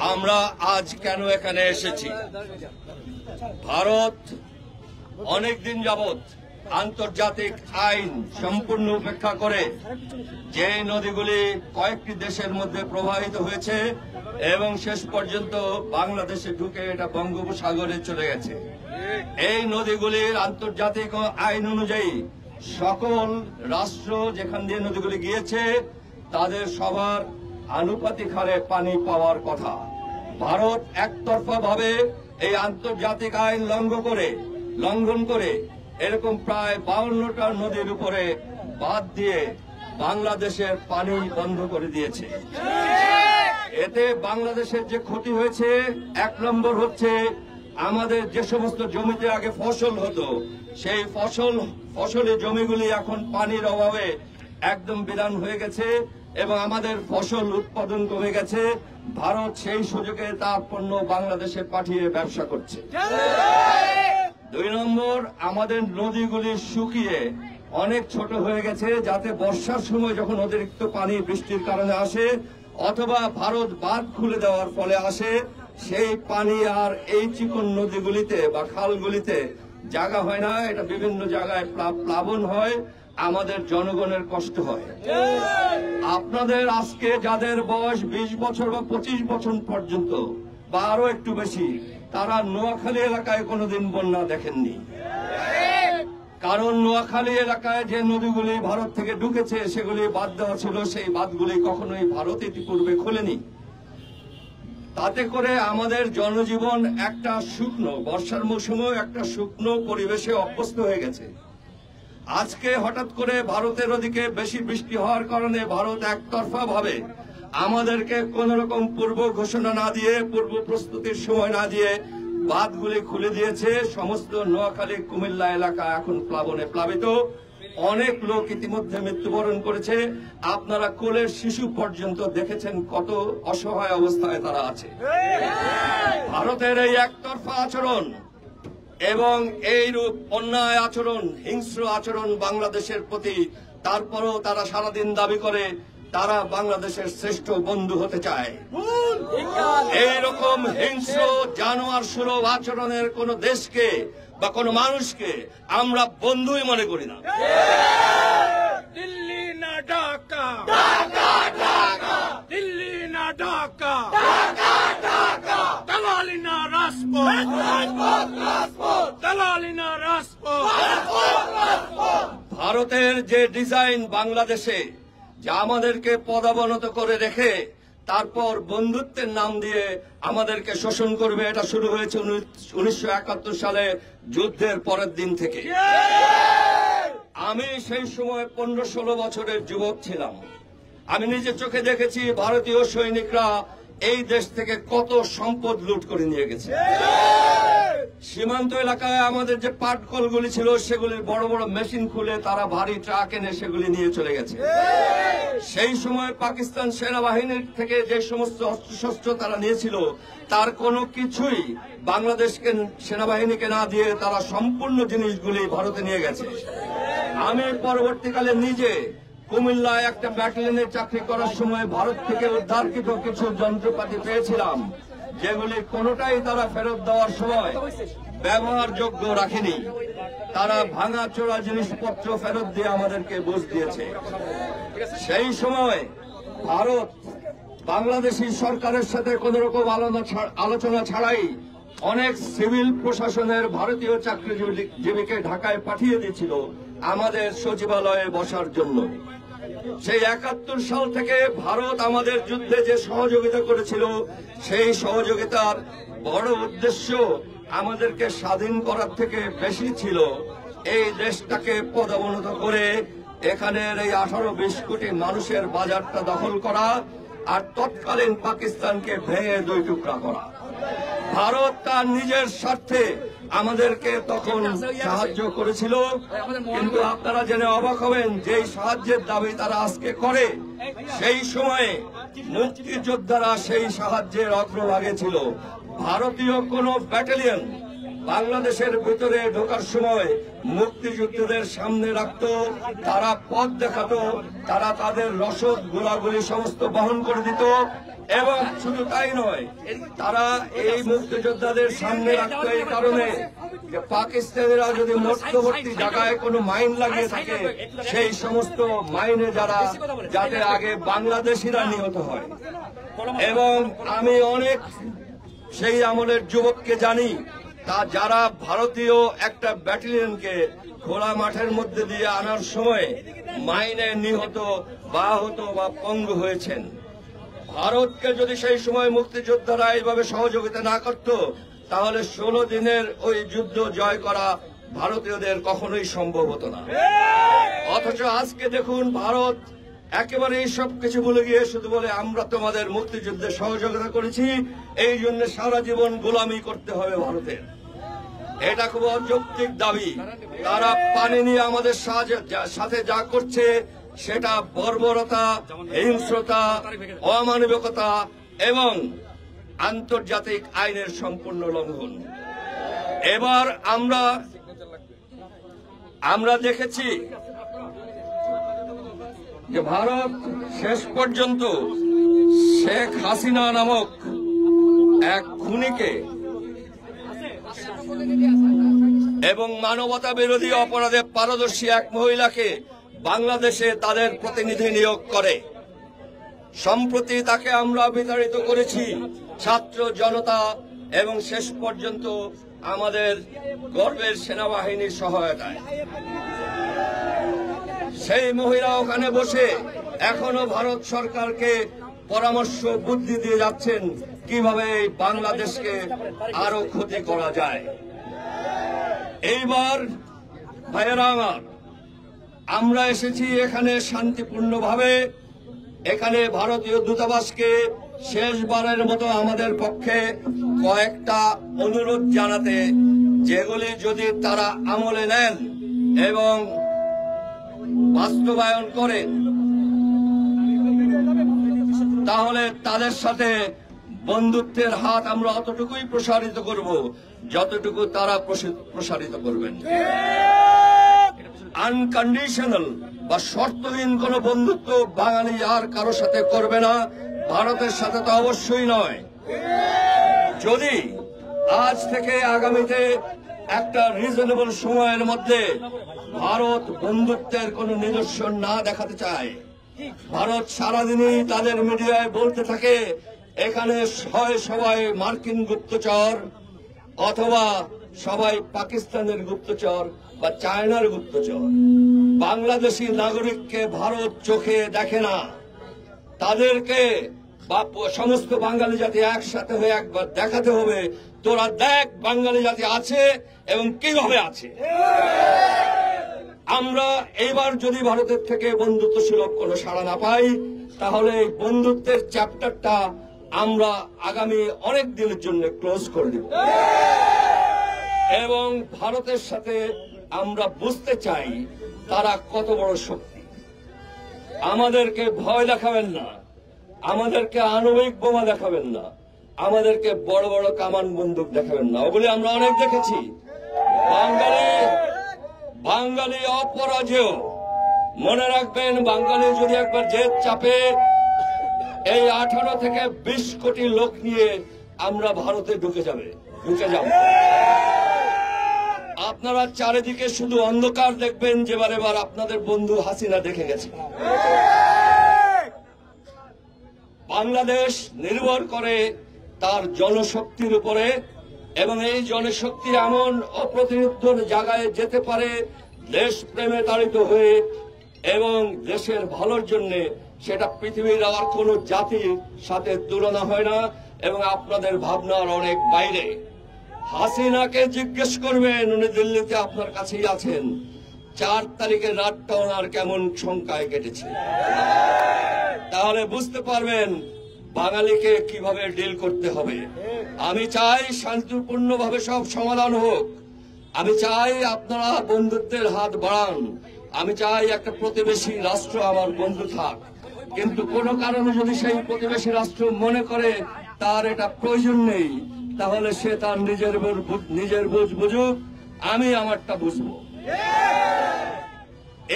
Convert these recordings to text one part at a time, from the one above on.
আমরা আজ কেন এখানে এসেছি? ভারত অনেকদিন যাবৎ আন্তর্জাতিক আইন সম্পূর্ণ উপেক্ষা করে যে নদীগুলি কয়েকটি দেশের মধ্যে প্রবাহিত হয়েছে এবং শেষ পর্যন্ত বাংলাদেশে ঢুকে এটা বঙ্গোপসাগরে চলে গেছে, এই নদীগুলির আন্তর্জাতিক আইন অনুযায়ী সকল রাষ্ট্র যেখান দিয়ে নদীগুলি গিয়েছে তাদের সবার আনুপাতিক হারে পানি পাওয়ার কথা। ভারত একতরফা ভাবে এই আন্তর্জাতিক আইন লঙ্ঘন করে এরকম প্রায় 52টা নদীর উপরে বাঁধ দিয়ে বাংলাদেশের পানি বন্ধ করে দিয়েছে। এতে বাংলাদেশের যে ক্ষতি হয়েছে, 1 নম্বর হচ্ছে আমাদের যে সমস্ত জমিতে আগে ফসল হতো সেই ফসলি জমিগুলি এখন পানির অভাবে একদম বিরান হয়ে গেছে এবং আমাদের ফসল উৎপাদন কমে গেছে। ভারত সেই সুযোগে তার পণ্য বাংলাদেশে পাঠিয়ে ব্যবসা করছে। 2 নম্বর, আমাদের নদীগুলি শুকিয়ে অনেক ছোট হয়ে গেছে, যাতে বর্ষার সময় যখন অতিরিক্ত পানি বৃষ্টির কারণে আসে অথবা ভারত বাঁধ খুলে দেওয়ার ফলে আসে, সেই পানি আর এই চিকন নদীগুলিতে বা খালগুলিতে জায়গা হয় না, এটা বিভিন্ন জায়গায় প্লাবন হয়, আমাদের জনগণের কষ্ট হয়। আপনাদের আজকে যাদের বয়স 20 বছর বা 25 বছর পর্যন্ত বা আরো একটু বেশি, তারা নোয়াখালী এলাকায় কোনোদিন বন্যা দেখেননি। কারণ নোয়াখালী এলাকায় যে নদীগুলি ভারত থেকে ঢুকেছে সেগুলি বাদ দেওয়া ছিল, সেই বাঁধগুলি কখনোই ভারত ইতিপূর্বে খোলেনি। তাতে করে আমাদের জনজীবন একটা শুকনো, বর্ষার মৌসুমেও একটা শুকনো পরিবেশে অভ্যস্ত হয়ে গেছে। আজকে হঠাৎ করে ভারতের ওদিকে বেশি বৃষ্টি হওয়ার কারণে ভারত একতরফা ভাবে আমাদেরকে কোন রকম পূর্ব ঘোষণা না দিয়ে, পূর্ব প্রস্তুতির সময় না দিয়ে বাঁধগুলি খুলে দিয়েছে। সমস্ত নোয়াখালী কুমিল্লা এলাকা এখন প্লাবনে প্লাবিত। অনেক লোক ইতিমধ্যে মৃত্যুবরণ করেছে। আপনারা কোলের শিশু পর্যন্ত দেখেছেন কত অসহায় অবস্থায় তারা আছে। ভারতের এই একতরফা আচরণ এবং এইরূপ অন্যায় আচরণ, হিংস্র আচরণ বাংলাদেশের প্রতি, তারপরও তারা সারাদিন দাবি করে তারা বাংলাদেশের শ্রেষ্ঠ বন্ধু হতে চায়। এইরকম হিংস্র জানোয়ার সুলভ আচরণের কোন দেশকে বা কোন মানুষকে আমরা বন্ধুই মনে করি না। দিল্লি না ঢাকা, দিল্লি না ঢাকা, দালালি না রাজপথ, দালালি না রাজপথ। ভারতের যে ডিজাইন বাংলাদেশে, যা আমাদেরকে পদাবনত করে রেখে তারপর বন্ধুত্বের নাম দিয়ে আমাদেরকে শোষণ করবে, এটা শুরু হয়েছে 1971 সালে যুদ্ধের পরের দিন থেকে। আমি সেই সময় 15-16 বছরের যুবক ছিলাম। আমি নিজে চোখে দেখেছি ভারতীয় সৈনিকরা এই দেশ থেকে কত সম্পদ লুট করে নিয়ে গেছে। সীমান্ত এলাকায় আমাদের যে পাটকলগুলি ছিল সেগুলির বড় বড় মেশিন খুলে তারা ভারী ট্রাক এনে সেগুলি নিয়ে চলে গেছে। সেই সময় পাকিস্তান সেনাবাহিনীর থেকে যে সমস্ত অস্ত্রশস্ত্র তারা নিয়েছিল তার কোনো কিছুই বাংলাদেশকে সেনাবাহিনীকে না দিয়ে তারা সম্পূর্ণ জিনিসগুলি ভারতে নিয়ে গেছে। আমি পরবর্তীকালে নিজে কুমিল্লায় একটা ব্যাটালিয়নে চাকরি করার সময় ভারত থেকে উদ্ধারকৃত কিছু যন্ত্রপাতি পেয়েছিলাম, যেগুলি কোনোটাই তারা ফেরত দেওয়ার সময় ব্যবহারযোগ্য রাখেনি। তারা ভাঙা চোরা জিনিসপত্র ফেরত দিয়ে আমাদেরকে বুঝ দিয়েছে। সেই সময় ভারত বাংলাদেশি সরকারের সাথে কোন রকম আলোচনা ছাড়াই অনেক সিভিল প্রশাসনের ভারতীয় চাকরিজীবীকে ঢাকায় পাঠিয়ে দিয়েছিল আমাদের সচিবালয়ে বসার জন্য। সেই 71 সাল থেকে ভারত আমাদের যুদ্ধে যে সহযোগিতা করেছিল, সেই সহযোগিতার বড় উদ্দেশ্য আমাদেরকে স্বাধীন করার থেকে বেশি ছিল এই দেশটাকে পদাবনত করে এখানের এই 18-20 কোটি মানুষের বাজারটা দখল করা আর তৎকালীন পাকিস্তানকে ভেঙে 2 টুকরা করা। ভারত তার নিজের স্বার্থে আমাদেরকে তখন সাহায্য করেছিল, কিন্তু আপনারা জেনে অবাক হবেন যেই সাহায্যের দাবি তারা আজকে করে, সেই সময়ে মুক্তিযোদ্ধারা সেই সাহায্যের অগ্রভাগে ছিল। ভারতীয় কোন ব্যাটালিয়ন বাংলাদেশের ভিতরে ঢোকার সময় মুক্তিযোদ্ধাদের সামনে রাখত, তারা পথ দেখাতো, তারা তাদের রসদ গোলাগুলি সমস্ত বহন করে দিত। এবং শুধু তাই নয়, তারা এই মুক্তিযোদ্ধাদের সামনে রাখত এই কারণে যে পাকিস্তানিরা যদি মধ্যবর্তী জায়গায় কোনো মাইন লাগিয়ে থাকে, সেই সমস্ত মাইনে যাতে আগে বাংলাদেশিরা নিহত হয়। এবং আমি অনেক সেই আমলের যুবককে জানি, তা যারা ভারতীয় একটা ব্যাটালিয়নকে খোলা মাঠের মধ্যে দিয়ে আনার সময় মাইনে নিহত বা আহত বা পঙ্গু হয়েছেন। ভারতকে যদি সেই সময় মুক্তিযোদ্ধারা এইভাবে সহযোগিতা না করত, তাহলে 16 দিনের ওই যুদ্ধ জয় করা ভারতীয়দের কখনোই সম্ভব হতো না। অথচ আজকে দেখুন, ভারত একেবারে এই সব কিছু ভুলে গিয়ে শুধু বলে আমরা তোমাদের মুক্তিযুদ্ধে সহযোগিতা করেছি, এই জন্য সারা জীবন গোলামি করতে হবে ভারতের। এটা খুব অযৌক্তিক দাবি। তারা পানি নিয়ে আমাদের সাথে যা করছে সেটা বর্বরতা, হিংস্রতা, অমানবিকতা এবং আন্তর্জাতিক আইনের সম্পূর্ণ লঙ্ঘন। এবার আমরা দেখেছি যে ভারত শেষ পর্যন্ত শেখ হাসিনা নামক এক খুনিকে এবং মানবতা বিরোধী অপরাধে পারদর্শী এক মহিলাকে বাংলাদেশে তাদের প্রতিনিধি নিয়োগ করে। সম্প্রতি তাকে আমরা বিতাড়িত করেছি ছাত্র জনতা এবং শেষ পর্যন্ত আমাদের গর্বের সেনাবাহিনীর সহায়তায়। সেই মহিলা ওখানে বসে এখনো ভারত সরকারকে পরামর্শ বুদ্ধি দিয়ে যাচ্ছেন কিভাবে বাংলাদেশকে আরো ক্ষতি করা যায়। এইবার ভাইয়েরা আমার, আমরা এসেছি এখানে শান্তিপূর্ণভাবে। এখানে ভারতীয় দূতাবাসকে শেষবারের মতো আমাদের পক্ষে কয়েকটা অনুরোধ জানাতে, যেগুলি যদি তারা আমলে নেন এবং বাস্তবায়ন করেন, তাহলে তাদের সাথে বন্ধুত্বের হাত আমরা অতটুকুই প্রসারিত করব যতটুকু তারা প্রসারিত করবেন। আনকন্ডিশনাল বা শর্তহীন কোন বন্ধুত্ব বাঙালি আর কারো সাথে করবে না, ভারতের সাথে তো অবশ্যই নয়। যদি আজ থেকে আগামীতে একটা রিজনেবল সময়ের মধ্যে ভারত বন্ধুত্বের কোন নিদর্শন না দেখাতে চায়, ভারত সারাদিনই তাদের মিডিয়ায় বলতে থাকে এখানে হয় সবাই মার্কিন গুপ্তচর অথবা সবাই পাকিস্তানের গুপ্তচর বা চায়নার গুপ্তচর, বাংলাদেশি নাগরিককে ভারত চোখে দেখে না। তাদেরকে বা সমস্ত বাঙালি জাতি একসাথে হয়ে একবার দেখাতে হবে, তোরা দেখ বাঙালি জাতি আছে এবং কিভাবে আছে। আমরা এইবার যদি ভারতের থেকে বন্ধুত্ব সুলভ কোনো সাড়া না পাই, তাহলে এই বন্ধুত্বের চ্যাপ্টারটা আমরা আগামী অনেক দিনের জন্য ক্লোজ করে দেব। এবং ভারতের সাথে আমরা বুঝতে চাই তারা কত বড় শক্তি। আমাদেরকে ভয় দেখাবেন না, আমাদেরকে আণবিক বোমা দেখাবেন না, আমাদেরকে বড় বড় কামান বন্দুক দেখাবেন না। ওগুলি আমরা অনেক দেখেছি। বাঙালি অপরাজেয়। মনে রাখবেন, বাঙালি যদি একবার জেদ চাপে, এই 18 থেকে 20 কোটি লোক নিয়ে আমরা ভারতে ঢুকে যাব। আপনারা চারিদিকে শুধু অন্ধকার দেখবেন, যেবার এবার আপনাদের বন্ধু হাসিনা দেখে গেছে। বাংলাদেশ নির্ভর করে তার জনশক্তির উপরে, এবং এই জনশক্তি এমন অপ্রতিরোধ্য জায়গায় যেতে পারে দেশ প্রেমে তাড়িত হয়ে এবং দেশের ভালোর জন্য। সেটা পৃথিবীর আর কোন জাতির সাথে তুলনা হয় না এবং আপনাদের ভাবনার অনেক বাইরে। হাসিনাকে জিজ্ঞেস করবেন, উনি দিল্লিতে আপনার কাছেই আছেন, 4 তারিখের রাতটা ওনার কেমন শঙ্কায় কেটেছে। তাহলে বুঝতে পারবেন বাঙালিকে কিভাবে ডিল করতে হবে। আমি চাই শান্তিপূর্ণভাবে সব সমাধান হোক। আমি চাই আপনারা বন্ধুত্বের হাত বাড়ান। আমি চাই একটা প্রতিবেশী রাষ্ট্র আমার বন্ধু থাক, কিন্তু কোন কারণে যদি সেই প্রতিবেশী রাষ্ট্র মনে করে তার এটা প্রয়োজন নেই, তাহলে সে তার নিজের বুঝ বুঝুক, আমি আমারটা বুঝবো।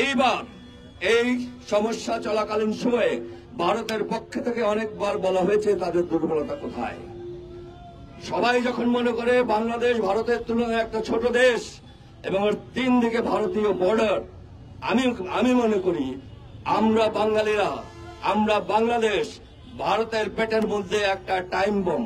এইবার এই সমস্যা চলাকালীন সময়ে ভারতের পক্ষ থেকে অনেকবার বলা হয়েছে তাদের দুর্বলতা কোথায়। সবাই যখন মনে করে বাংলাদেশ ভারতের তুলনায় একটা ছোট দেশ এবং ওর 3 দিকে ভারতীয় বর্ডার, আমি মনে করি আমরা বাঙালিরা, আমরা বাংলাদেশ ভারতের পেটের মধ্যে একটা টাইম বম।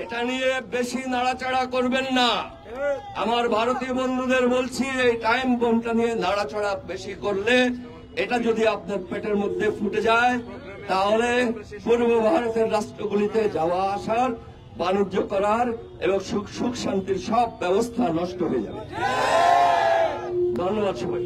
এটা নিয়ে বেশি নাড়াচাড়া করবেন না। আমার ভারতীয় বন্ধুদের বলছি, এই টাইম বোমটা নিয়ে নাড়াচাড়া বেশি করলে এটা যদি আপনার পেটের মধ্যে ফুটে যায়, তাহলে পূর্ব ভারতের রাষ্ট্রগুলিতে যাওয়া আসার, বাণিজ্য করার এবং সুখ শান্তির সব ব্যবস্থা নষ্ট হয়ে যাবে। ধন্যবাদ সবাই।